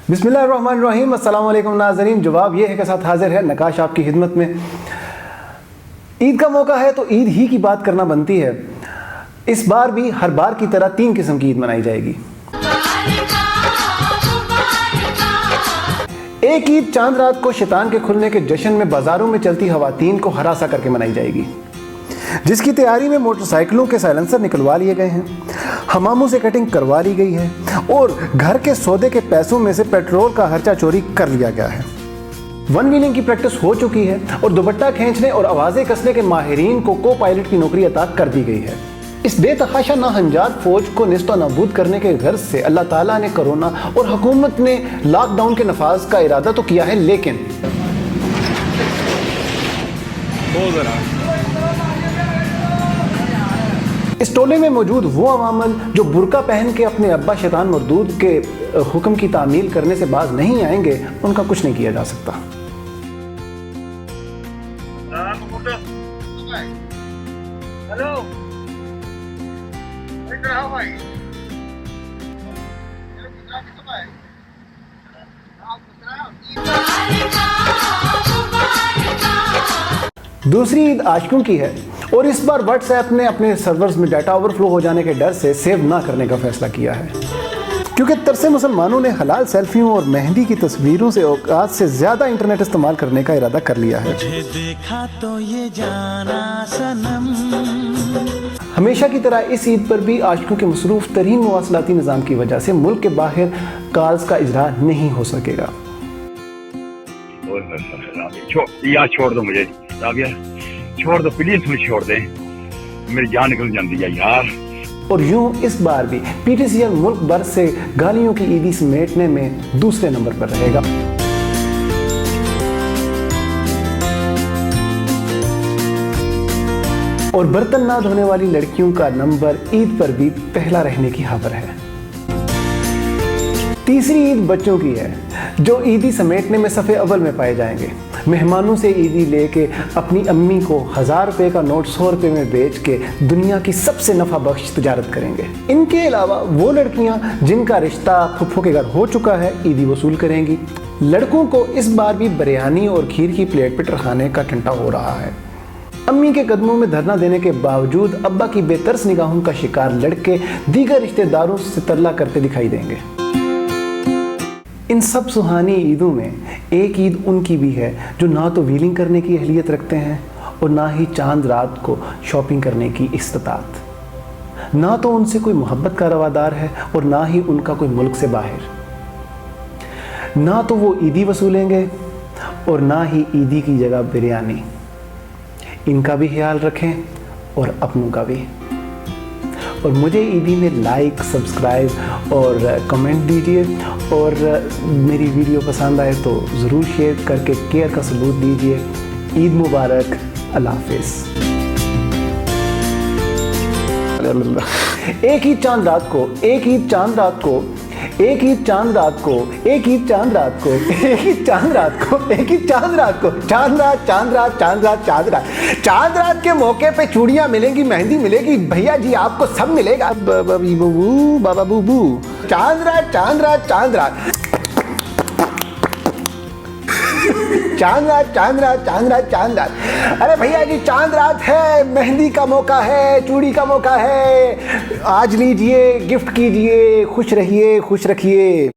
बिस्मिल्लाहिर्रहमानिर्रहीम। अस्सलाम वालेकुम नाज़रीन। जवाब ये है के साथ हाजिर है नकाश आपकी खिदमत में। ईद का मौका है तो ईद ही की बात करना बनती है। इस बार भी हर बार की तरह 3 किस्म की ईद मनाई जाएगी। एक ईद चांद रात को शैतान के खुलने के जश्न में बाजारों में चलती खवातीन को हरासा करके मनाई जाएगी, जिसकी तैयारी में मोटरसाइकिलों के साइलेंसर निकलवा लिए गए हैं, हमामों से कटिंग करवा ली गई है और घर के सौदे के पैसों में से पेट्रोल का खर्चा चोरी कर लिया गया है। वन व्हीलिंग की प्रैक्टिस हो चुकी है और दुपट्टा खींचने और आवाज़ें कसने के माहिरीन को को पायलट की नौकरी अता कर दी गई है। इस बेतहाशा नाहंजात फौज को निस्तो नाबूद करने के गर्ज से अल्लाह ताला ने कोरोना और हुकूमत ने लॉकडाउन के नफाज का इरादा तो किया है, लेकिन इस टोले में मौजूद वो अवामल जो बुर्का पहन के अपने अब्बा शैतान मरदूद के हुक्म की तामील करने से बाज नहीं आएंगे, उनका कुछ नहीं किया जा सकता। दूसरी ईद आशिकों की है और इस बार व्हाट्सएप ने अपने सर्वर्स में डाटा ओवरफ्लो हो जाने के डर से सेव ना करने का फैसला किया है, क्योंकि तरसे मुसलमानों ने हलाल सेल्फियों और मेहंदी की तस्वीरों से औकात से ज़्यादा इंटरनेट इस्तेमाल करने का इरादा कर लिया है। मुझे देखा तो ये जाना सनम। हमेशा की तरह इस ईद पर भी आशिकों के मसरूफ़ तरीन मवासलाती निज़ाम की वजह से मुल्क के बाहर कॉल्स का इजरा नहीं हो सकेगा। छोड़ दो मुझे, छोड़ दो प्लीज, मुझे छोड़ दे, मेरी जान निकल जाती है यार। और यूं इस बार भी पीटीसीएल मुल्क भर से गालियों की ईदी समेटने में दूसरे नंबर पर रहेगा। और बर्तन ना धोने वाली लड़कियों का नंबर ईद पर भी पहला रहने की खबर है। तीसरी ईद बच्चों की है, जो ईदी समेटने में सफ़े अव्वल में पाए जाएंगे। मेहमानों से ईदी लेके अपनी अम्मी को 1000 रुपये का नोट 100 रुपये में बेच के दुनिया की सबसे नफा बख्श तजारत करेंगे। इनके अलावा वो लड़कियां जिनका रिश्ता फुफ्फो के घर हो चुका है, ईदी वसूल करेंगी। लड़कों को इस बार भी बिरयानी और खीर की प्लेट पे टरखाने का टंटा हो रहा है। अम्मी के कदमों में धरना देने के बावजूद अब्बा की बेतरस निगाहों का शिकार लड़के दीगर रिश्तेदारों से तरला करते दिखाई देंगे। इन सब सुहानी ईदों में एक ईद उनकी भी है जो ना तो व्हीलिंग करने की अहलियत रखते हैं और ना ही चांद रात को शॉपिंग करने की इस्तात। ना तो उनसे कोई मोहब्बत का रवादार है और ना ही उनका कोई मुल्क से बाहर। ना तो वो ईदी वसूलेंगे और ना ही ईदी की जगह बिरयानी। इनका भी ख्याल रखें और अपनों का भी। और मुझे ईदी में लाइक, सब्सक्राइब और कमेंट दीजिए, और मेरी वीडियो पसंद आए तो ज़रूर शेयर करके केयर का सबूत दीजिए। ईद मुबारक। अल्लाह हाफिज़। एक ईद चांद रात को, एक ईद चांद रात को, एक ईद चांद रात को, एक ईद चांद रात को, एक ईद चांद रात को, एक ईद चांद रात को, चांद रात, चांद रात, चांद रात, चांद रात, चांद रात के मौके पे चूड़ियां मिलेंगी, मेहंदी मिलेगी, भैया जी आपको सब मिलेगा। बाबा बूबू। चांद रात, चांद रात, चांद रात, चांद रात, चांद रात, चांद रात, चांद रात। अरे भैया जी चांद रात है, मेहंदी का मौका है, चूड़ी का मौका है। आज लीजिए, गिफ्ट कीजिए, खुश रहिए, खुश रखिए।